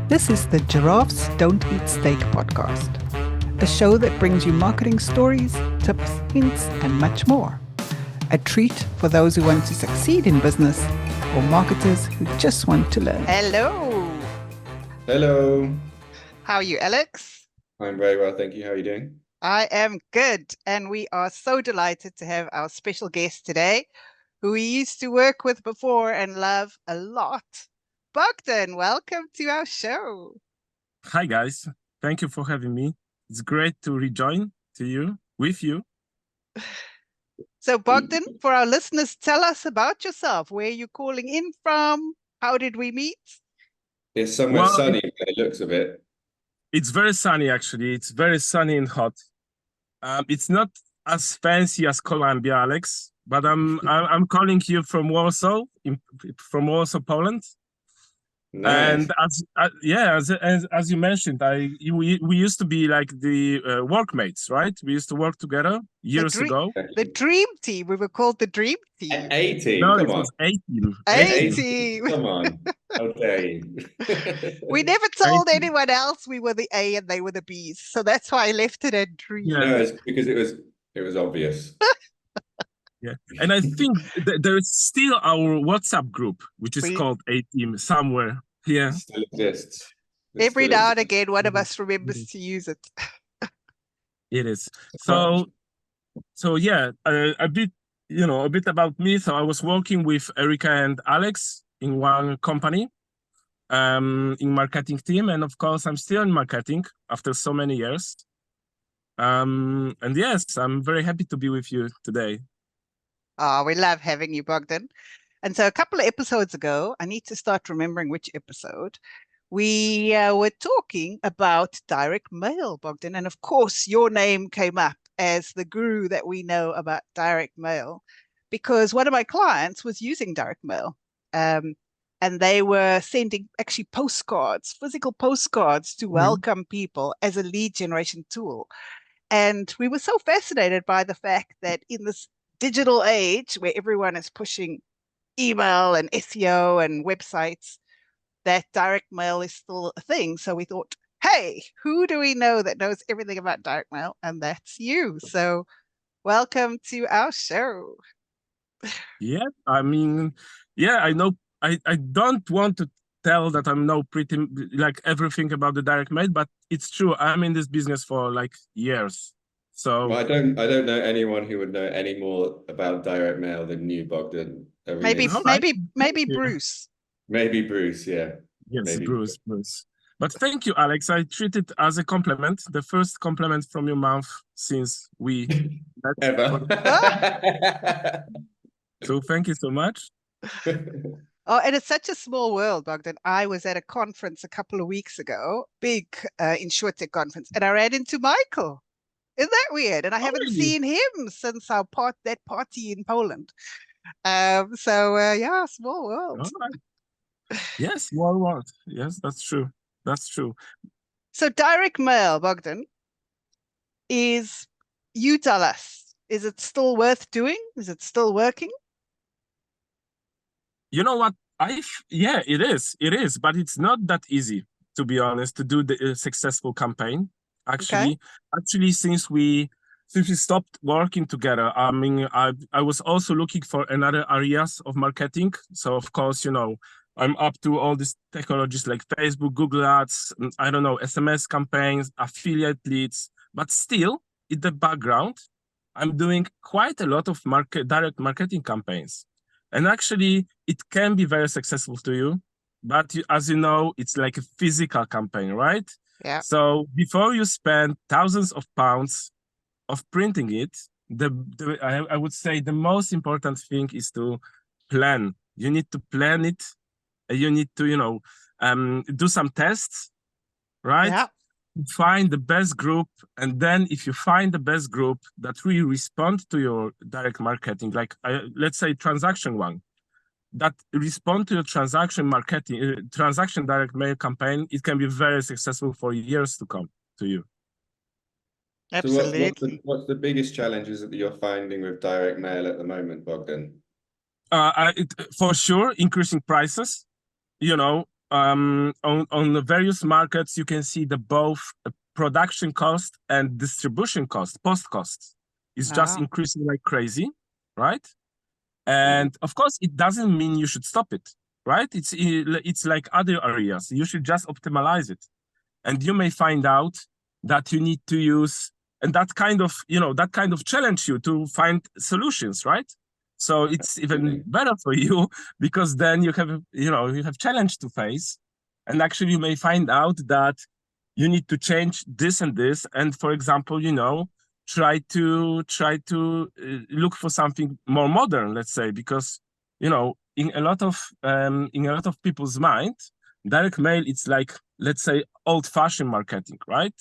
This is the Giraffes Don't Eat Steak podcast, a show that brings you marketing stories, tips, hints, and much more. A treat for those who want to succeed in business or marketers who just want to learn. Hello. Hello. How are you, Alex? I'm very well, thank you. How are you doing? I am good. And we are so delighted to have our special guest today, who we used to work with before and love a lot. Bogdan, welcome to our show. Hi, guys. Thank you for having me. It's great to rejoin with you. So, Bogdan, for our listeners, tell us about yourself. Where are you calling in from? How did we meet? It's somewhere sunny by the looks of it. It's very sunny, actually. It's very sunny and hot. It's not as fancy as Colombia, Alex, but I'm calling you from Warsaw, Poland. Nice. And as you mentioned, we used to be like the workmates, right? We used to work together years ago. The dream team. We were called the dream team. A-team. No, Come it on. was A-team. A-team. Come on. How dare you? We never told anyone else we were the A and they were the Bs, so that's why I left it at dream. Yeah. No, it's because it was obvious. Yeah, and I think there is still our WhatsApp group, which is called A-Team somewhere. Yeah, It still exists. Every now and again, one of us remembers to use it. It is. So yeah, a bit about me. So I was working with Erica and Alex in one company, in marketing team, and of course I'm still in marketing after so many years. And yes, I'm very happy to be with you today. Oh, we love having you, Bogdan. And so a couple of episodes ago, I need to start remembering which episode, we were talking about direct mail, Bogdan. And of course, your name came up as the guru that we know about direct mail, because one of my clients was using direct mail. And they were sending actually postcards, physical postcards to welcome people as a lead generation tool. And we were so fascinated by the fact that in this digital age where everyone is pushing email and SEO and websites, that direct mail is still a thing. So we thought, hey, who do we know that knows everything about direct mail? And that's you. So welcome to our show. Yeah, I mean, yeah, I know. I don't want to tell that I know pretty like everything about the direct mail, but it's true. I'm in this business for like years. So well, I don't know anyone who would know any more about direct mail than you, Bogdan. Maybe Bruce. Maybe Bruce, yeah. Yes, maybe Bruce. But thank you, Alex. I treat it as a compliment, the first compliment from your mouth since we met. Ever. So thank you so much. Oh, and it's such a small world, Bogdan. I was at a conference a couple of weeks ago, big InsurTech conference, and I ran into Michael. Isn't that weird? And I haven't seen him since that party in Poland. Yeah, small world. Right. Yes, small world. Yes, that's true. That's true. So direct mail, Bogdan, you tell us, is it still worth doing? Is it still working? You know what? Yeah, it is, but it's not that easy, to be honest, to do the successful campaign. Actually, since we stopped working together, I mean, I was also looking for another areas of marketing. So of course, I'm up to all these technologies like Facebook, Google Ads, I don't know, SMS campaigns, affiliate leads, but still in the background, I'm doing quite a lot of direct marketing campaigns. And actually, it can be very successful to you, but as you know, it's like a physical campaign, right? Yeah. So before you spend thousands of pounds of printing it, I would say the most important thing is to plan. You need to plan it. You need to, do some tests, right? Yeah. Find the best group, and then if you find the best group that really respond to your direct marketing, like let's say transaction one, that respond to your transaction direct mail campaign, it can be very successful for years to come to you. Absolutely. So what's the biggest challenges that you're finding with direct mail at the moment, Bogdan? For sure, increasing prices. on the various markets, you can see the both production cost and distribution cost, post costs, is just increasing like crazy, right? And of course, it doesn't mean you should stop it, right? It's like other areas. You should just optimize it, and you may find out that you need to use, and that kind of challenge you to find solutions, right? So it's even better for you, because then you have challenge to face, and actually you may find out that you need to change this and this, and for example, try to look for something more modern, let's say, because in a lot of people's mind, direct mail, it's like, let's say, old-fashioned marketing, right?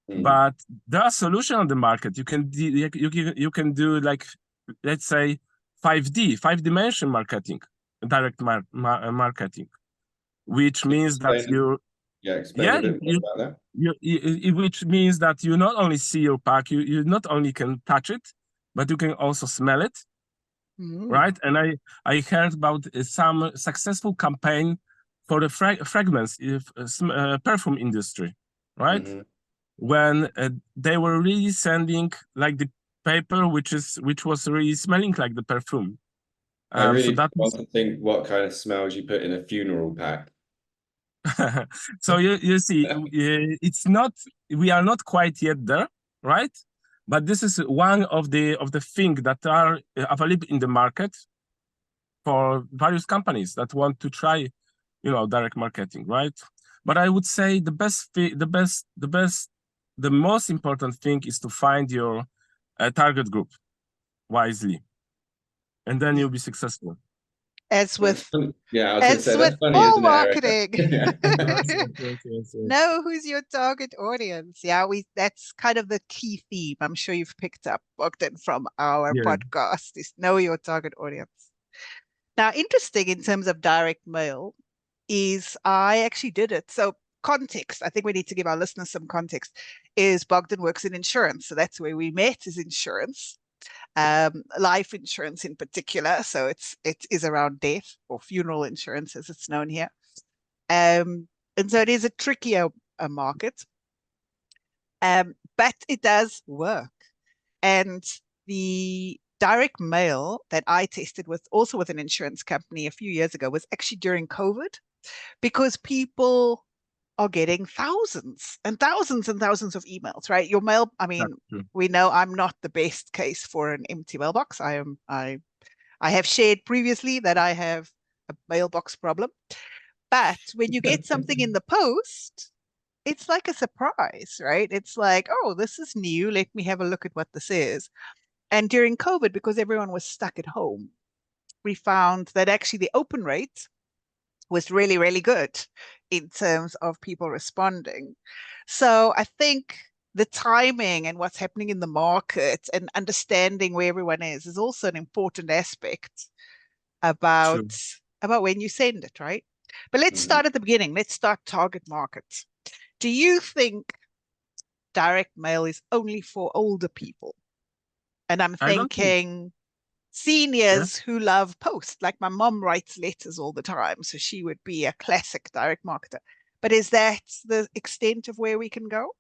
But there are solutions on the market. You can do like, let's say, 5D, 5-dimension marketing, direct marketing, which means that explain a bit more about that. Which means that you not only see your pack, you not only can touch it, but you can also smell it, right? And I heard about some successful campaign for the fragrance perfume industry, right? When they were really sending like the paper which was really smelling like the perfume. I really want to think what kind of smells you put in a funeral pack. So you see, we are not quite yet there, right? But this is one of the things that are available in the market for various companies that want to try, direct marketing, right? But I would say the most important thing is to find your target group wisely, and then you'll be successful. As with all marketing. Yes. Know who's your target audience. Yeah, that's kind of the key theme. I'm sure you've picked up, Bogdan, from our podcast, is know your target audience. Now, interesting in terms of direct mail is I actually did it. So context, I think we need to give our listeners some context, is Bogdan works in insurance. So that's where we met, is insurance. Life insurance in particular, so it is around death, or funeral insurance as it's known here, and so it is a trickier market, but it does work. And the direct mail that I tested with, also with an insurance company a few years ago, was actually during COVID, because people are getting thousands and thousands and thousands of emails, right? Your mail, I mean, we know I'm not the best case for an empty mailbox. I have shared previously that I have a mailbox problem. But when you get something in the post, it's like a surprise, right? It's like, oh, this is new. Let me have a look at what this is. And during COVID, because everyone was stuck at home, we found that actually the open rate was really, really good in terms of people responding. So I think the timing and what's happening in the market and understanding where everyone is also an important aspect about when you send it, right? But let's start at the beginning. Let's start target markets. Do you think direct mail is only for older people? And I'm thinking seniors who love post, like my mom writes letters all the time, so she would be a classic direct marketer. But is that the extent of where we can go?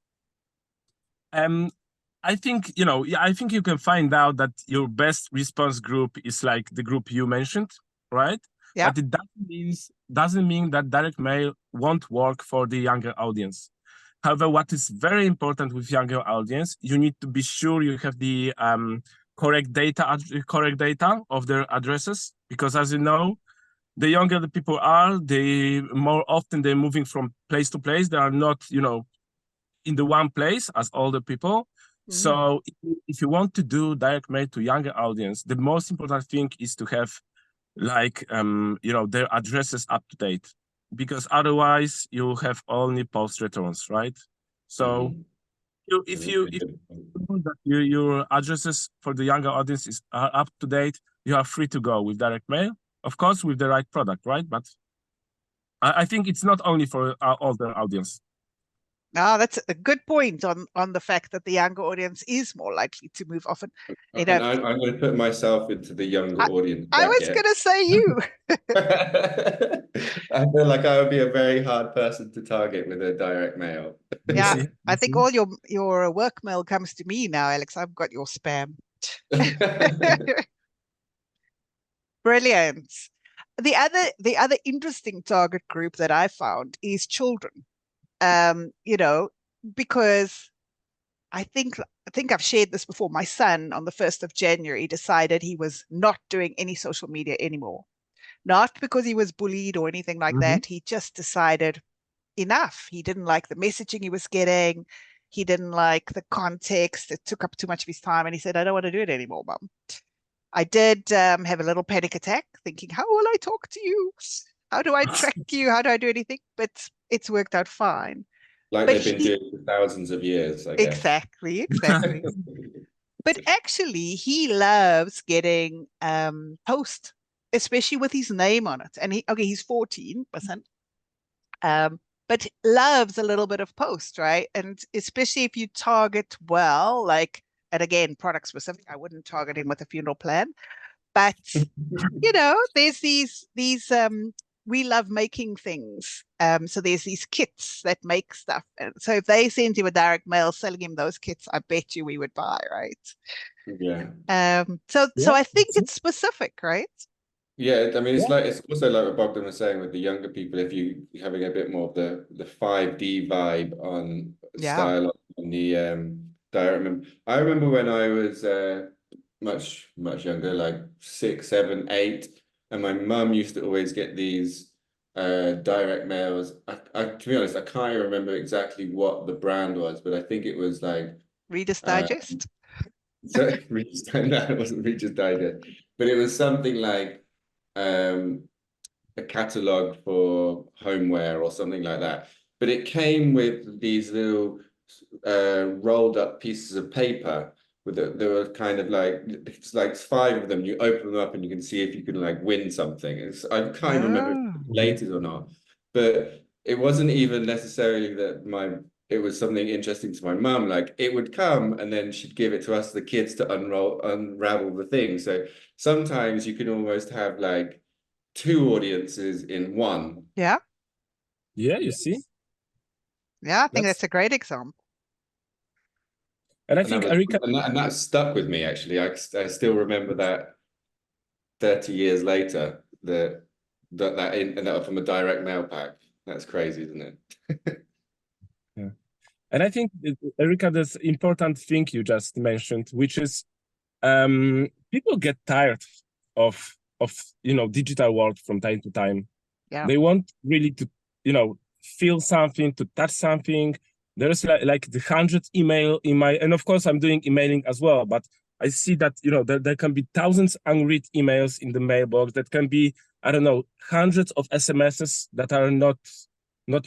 I think you can find out that your best response group is like the group you mentioned, right? Yeah. But it doesn't mean that direct mail won't work for the younger audience. However, what is very important with younger audience, you need to be sure you have the correct data of their addresses, because as you know, the younger the people are, the more often they're moving from place to place. They are not, in the one place as older people. So if you want to do direct mail to younger audience, the most important thing is to have their addresses up to date, because otherwise you have only post returns, right? So if you know that your addresses for the younger audience are up to date, you are free to go with direct mail, of course, with the right product, right? But I think it's not only for our older audience. No, that's a good point on the fact that the younger audience is more likely to move often. And I'm going to put myself into the younger audience. I was going to say you. I feel like I would be a very hard person to target with a direct mail. Yeah, see, I you think see? all your work mail comes to me now, Alex. I've got your spam. Brilliant. The other interesting target group that I found is children. You know, because I think I've shared this before. My son on the 1st of January decided he was not doing any social media anymore. Not because he was bullied or anything like Mhm. that. He just decided enough. He didn't like the messaging he was getting. He didn't like the context. It took up too much of his time. And he said, I don't want to do it anymore, Mum. I did have a little panic attack thinking, how will I talk to you? How do I track you? How do I do anything? But it's worked out fine. Like But they've been doing for thousands of years, I guess. exactly. But actually, he loves getting post, especially with his name on it. And he's 14%, but loves a little bit of post, right? And especially if you target well, like, and again, product specific, I wouldn't target him with a funeral plan. But there's these we love making things. So there's these kits that make stuff. And so if they send him a direct mail selling him those kits, I bet you we would buy, right? Yeah. So Yeah, I think see? it's specific, right? Yeah, I mean, Yeah. it's also like what Bogdan was saying with the younger people, if you having a bit more of the 5D vibe on Yeah. style on the direct. I remember when I was much younger, like 6, 7, 8, and my mum used to always get these direct mails. To be honest, I can't remember exactly what the brand was, but I think it was like Reader's uh, Digest. so no, it wasn't Reader's Digest, but it was something like a catalog for homeware or something like that. But it came with these little rolled up pieces of paper there were kind of like it's like 5 of them. You open them up and you can see if you can like win something. I can't even remember if Oh, it's related or not, but it wasn't even necessarily that it was something interesting to my mum. Like it would come and then she'd give it to us, the kids, to unravel the thing. So sometimes you can almost have like 2 audiences in one. yeah. Yeah, you see? Yeah, I think That's that's a great example. and I And that think was Erika, and that stuck with me actually. I still remember that 30 years later, and that from a direct mail pack. That's crazy, isn't it? yeah. And I think Erika, this important thing you just mentioned, which is people get tired of digital world from time to time. Yeah. They want really to feel something, to touch something. There's like the 100th email in my, and of course I'm doing emailing as well, but I see that there can be thousands unread emails in the mailbox. That can be, I don't know, hundreds of SMSs that are not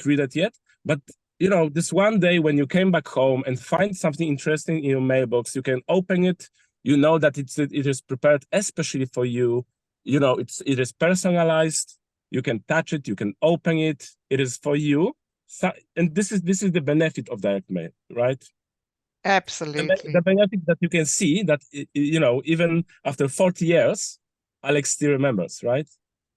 read yet. But this one day when you came back home and find something interesting in your mailbox, you can open it. You know that it is prepared especially for you. It is personalized. You can touch it. You can open it. It is for you. So, and this is the benefit of direct mail, right? Absolutely. The benefit that you can see that even after 40 years, Alex still remembers, right?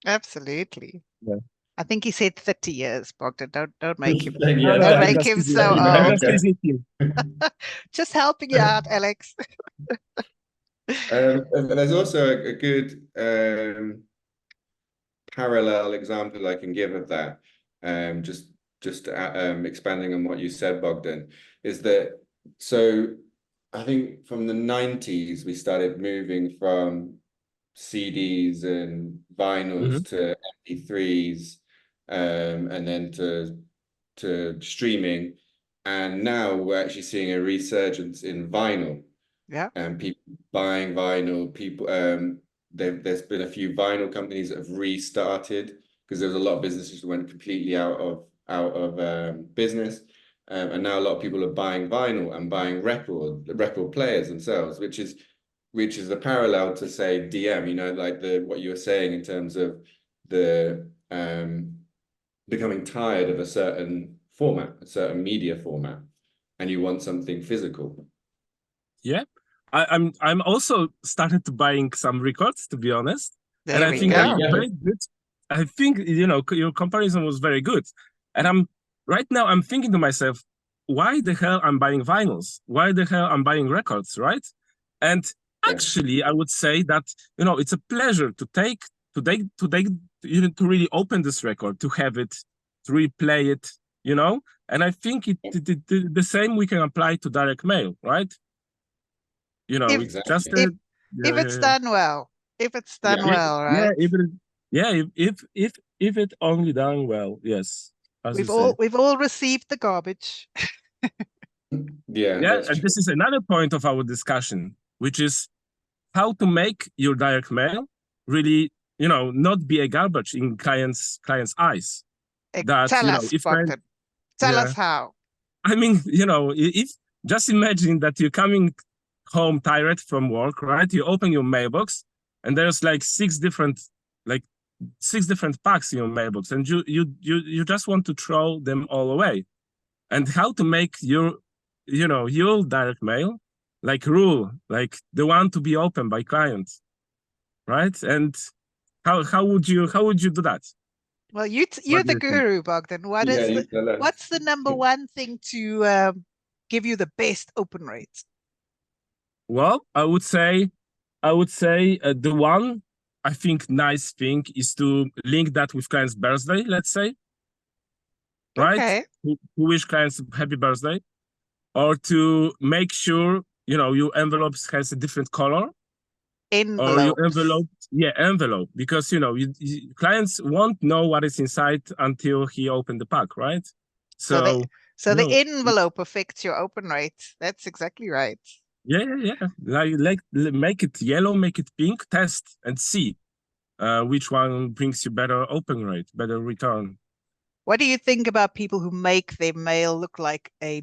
Absolutely. Yeah. I think he said 30 years, Bogdan. Don't make him Yeah, don't I'm make just him teasing so him. I'm old. just teasing him. Just helping you out, Alex. and there's also a good parallel example I can give of that. Just expanding on what you said, Bogdan, is that so I think from the 90s we started moving from CDs and vinyls to MP3s, and then to streaming, and now we're actually seeing a resurgence in vinyl. Yeah. And people buying vinyl. There's been a few vinyl companies that have restarted because there was a lot of businesses that went completely out of business, and now a lot of people are buying vinyl and buying record players themselves, which is a parallel to say DM. Like what you were saying in terms of the becoming tired of a certain format, a certain media format, and you want something physical. Yeah, I'm also started to buying some records, to be honest. And There I we think go. very good. I think, your comparison was very good. And right now I'm thinking to myself, why the hell I'm buying vinyls? Why the hell I'm buying records, right? And actually, I would say that, it's a pleasure to really open this record, to have it, to replay it, And I think the same we can apply to direct mail, right? Just if it's done well, if it's done well, right? If it only done well, yes. We've all received the garbage. Yeah, and this is another point of our discussion, which is how to make your direct mail really, not be a garbage in clients' eyes. Tell us, Bogdan. Tell us how. I mean, if just imagine that you're coming home tired from work, right? You open your mailbox and there's like six different packs in your mailbox, and you just want to throw them all away. And how to make your direct mail like the one to be opened by clients, right? And how would you do that? Well, you're the guru, Bogdan. What's the number one thing to give you the best open rates? Well, I would say the one I think nice thing is to link that with client's birthday, let's say, right? Okay. To wish clients happy birthday, or to make sure your envelopes has a different color. Envelope. Or your envelope, because clients won't know what is inside until he opened the pack, right? So the envelope affects your open rate. That's exactly right. Yeah. Like make it yellow, make it pink, test and see which one brings you better open rate, better return. What do you think about people who make their mail look like a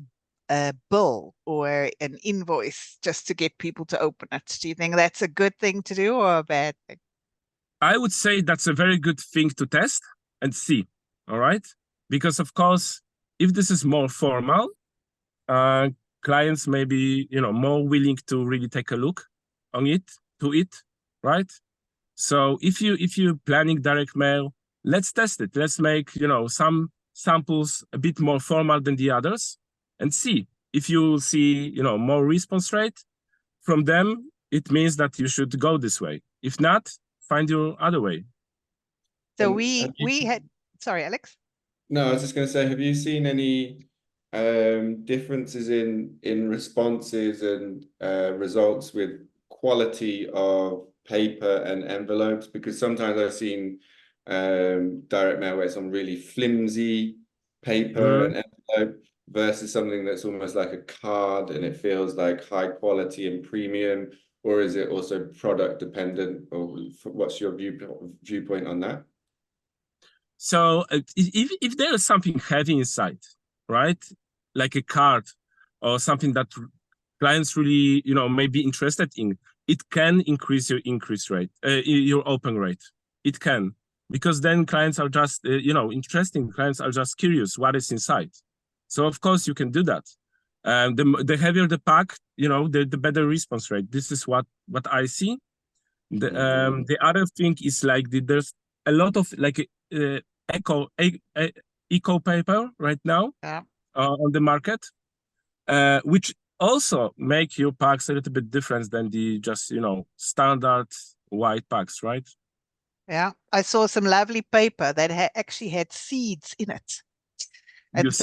bill or an invoice just to get people to open it? Do you think that's a good thing to do or a bad thing? I would say that's a very good thing to test and see. All right, because of course, if this is more formal, clients may be more willing to really take a look on it, right? So if you're planning direct mail, let's test it. Let's make some samples a bit more formal than the others, and see if you see more response rate from them. It means that you should go this way. If not, find your other way. So we had. Sorry, Alex. No, I was just going to say, have you seen any differences in responses and results with quality of paper and envelopes? Because sometimes I've seen direct mail where it's on really flimsy paper and envelope versus something that's almost like a card and it feels like high quality and premium. Or is it also product dependent? Or what's your viewpoint on that? So if there is something heavy inside, right, like a card or something that clients really may be interested in, it can increase your your open rate. It can, because then clients are just interesting. Clients are just curious what is inside. So of course you can do that. The heavier the pack, the better response rate. This is what I see. The other thing is like there's a lot of like eco paper right now on the market, which also make your packs a little bit different than the just standard white packs, right? Yeah, I saw some lovely paper that actually had seeds in it. And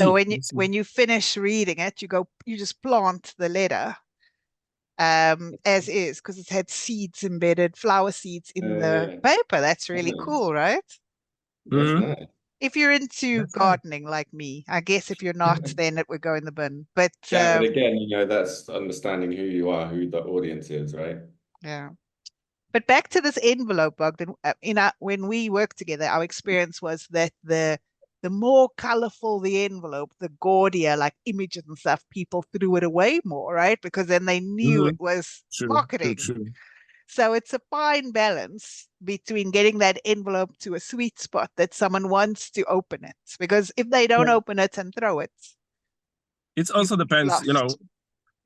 when you finish reading it, you just plant the letter as is, because it had seeds embedded, flower seeds in the paper. That's really cool, right? That's nice. If you're into gardening like me, I guess if you're not, then it would go in the bin. But but again, that's understanding who you are, who the audience is, right? Yeah. But back to this envelope, Bogdan. When we worked together, our experience was that the more colorful the envelope, the gaudier, like images and stuff, people threw it away more, right? Because then they knew it was marketing. True. So it's a fine balance between getting that envelope to a sweet spot that someone wants to open it. Because if they don't open it and throw it, it also depends,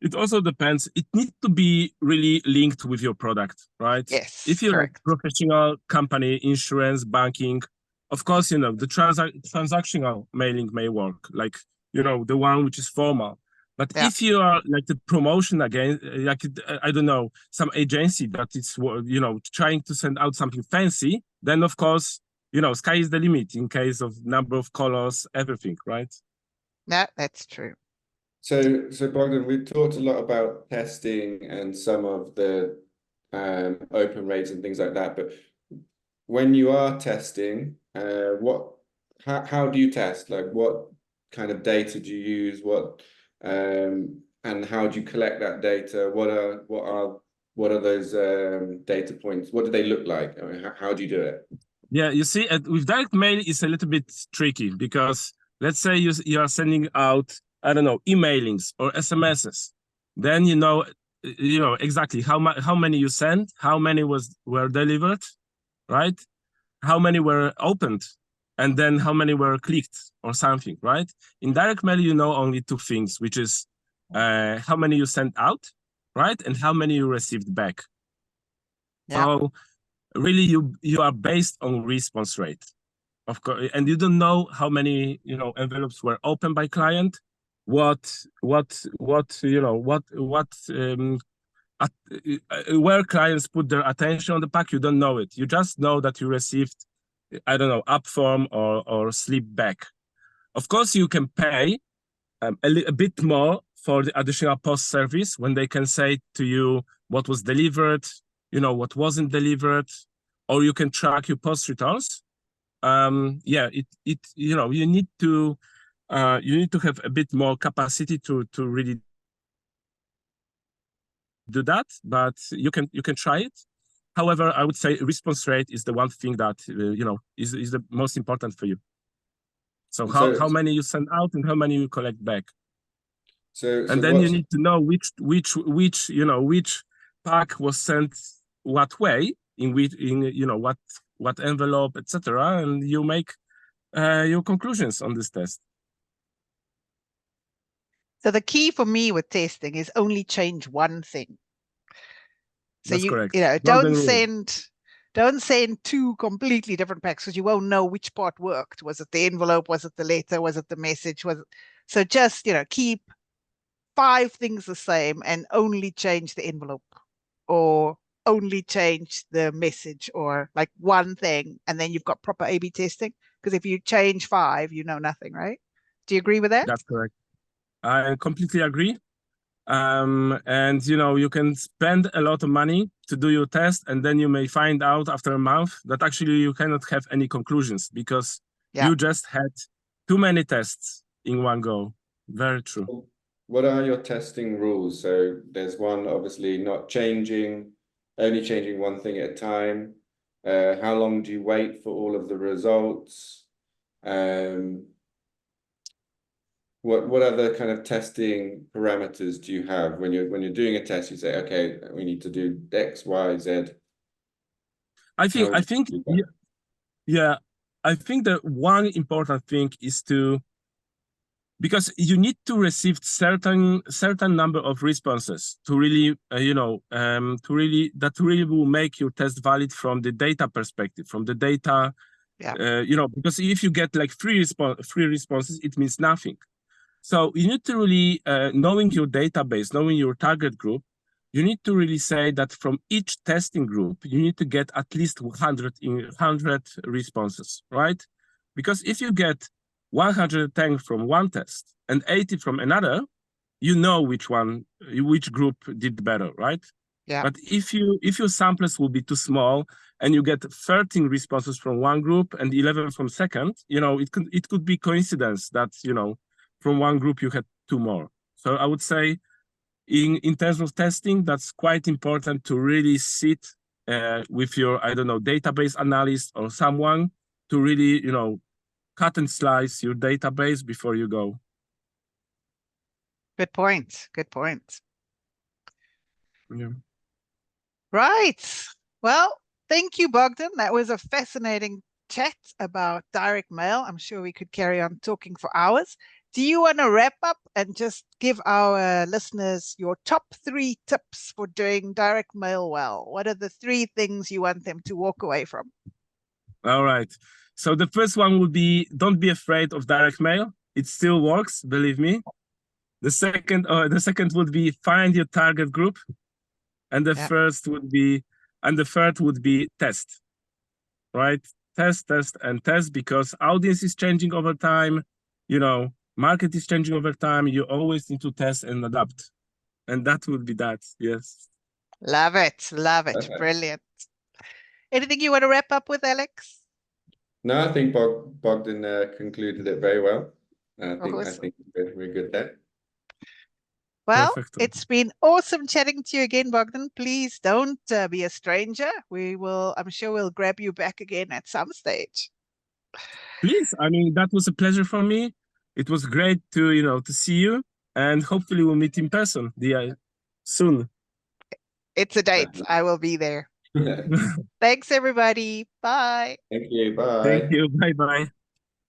It also depends. It needs to be really linked with your product, right? Yes. If you're correct. a professional company, insurance, banking, Of course, you know, the transactional mailing may work, like, you know, the one which is formal. But if you are like the promotion again, like, I don't know, some agency that is, you know, trying to send out something fancy, then of course, you know, sky is the limit in case of number of colors, everything, right? Yeah, that's true. So Bogdan, we've talked a lot about testing and some of the open rates and things like that. But when you are testing, how do you test? Like, what kind of data do you use? And how do you collect that data? What are those data points? What do they look like? I mean, how do you do it? Yeah, you see, with direct mail, it's a little bit tricky because let's say you are sending out, I don't know, emailings or SMSs. Then you know exactly how many you sent, how many were delivered, right? How many were opened, and then how many were clicked or something, right? In direct mail, you know only two things, which is how many you sent out, right? And how many you received back. Yeah. So really you are based on response rate, of course, and you don't know how many, you know, envelopes were opened by client, where clients put their attention on the pack. You don't know it. You just know that you received, I don't know, up form or slip back. Of course, you can pay a bit more for the additional post service when they can say to you what was delivered, you know, what wasn't delivered, or you can track your post returns. You know, you need to have a bit more capacity to really do that, but you can try it. However, I would say response rate is the one thing that you know is the most important for you. So how many you send out and how many you collect back. And then you need to know which you know which pack was sent what way, in you know what envelope, etc. And you make your conclusions on this test. So the key for me with testing is only change one thing. So That's correct. You know, don't send two completely different packs because you won't know which part worked. Was it the envelope? Was it the letter? Was it the message? So just, you know, keep 5 things the same and only change the envelope or only change the message or like one thing, and then you've got proper A/B testing. Because if you change 5, you know nothing, right? Do you agree with that? That's correct. I completely agree. And you know, you can spend a lot of money to do your test, and then you may find out after a month that actually you cannot have any conclusions because you just had too many tests in one go. Very true. What are your testing rules? So there's one, obviously, only changing one thing at a time. How long do you wait for all of the results? What other kind of testing parameters do you have when you're doing a test? You say, okay, we need to do X, Y, Z. I think the one important thing is because you need to receive certain number of responses to really that really will make your test valid from the data perspective, from the data. You know, because if you get like free responses, it means nothing. So you need to really, knowing your database, knowing your target group, you need to really say that from each testing group, you need to get at least 100 responses, right? Because if you get 110 from one test and 80 from another, you know which group did better, right? Yeah. But if your samples will be too small and you get 13 responses from one group and 11 from second, you know, it could be coincidence that, you know, from one group you had 2 more. So I would say in terms of testing, that's quite important to really sit with your, I don't know, database analyst or someone to really, you know, cut and slice your database before you go. Good point. Good point. Yeah. Right. Well, thank you, Bogdan. That was a fascinating chat about direct mail. I'm sure we could carry on talking for hours. Do you want to wrap up and just give our listeners your top 3 tips for doing direct mail well? What are the 3 things you want them to walk away from? All right. So the first one would be, don't be afraid of direct mail. It still works, believe me. The second would be, find your target group. And the third would be test, right? Test, and test, because audience is changing over time. Market is changing over time. You always need to test and adapt. And that would be that, yes. Love it. Love it. Perfect. Brilliant. Anything you want to wrap up with, Alex? No, I think Bogdan concluded it very well. I Awesome. think we're good there. Well, Perfecto. it's been awesome chatting to you again, Bogdan. Please don't be a stranger. I'm sure we'll grab you back again at some stage. Please, that was a pleasure for me. It was great to see you, and hopefully we'll meet in person soon. It's a date. I will be there. Thanks, everybody. Bye. Thank you. Bye. Thank you. Bye-bye.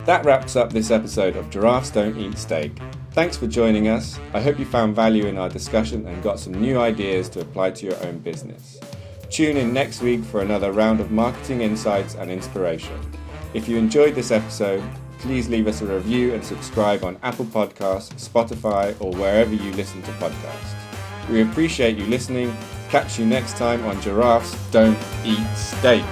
That wraps up this episode of Giraffes Don't Eat Steak. Thanks for joining us. I hope you found value in our discussion and got some new ideas to apply to your own business. Tune in next week for another round of marketing insights and inspiration. If you enjoyed this episode, please leave us a review and subscribe on Apple Podcasts, Spotify, or wherever you listen to podcasts. We appreciate you listening. Catch you next time on Giraffes Don't Eat Steak.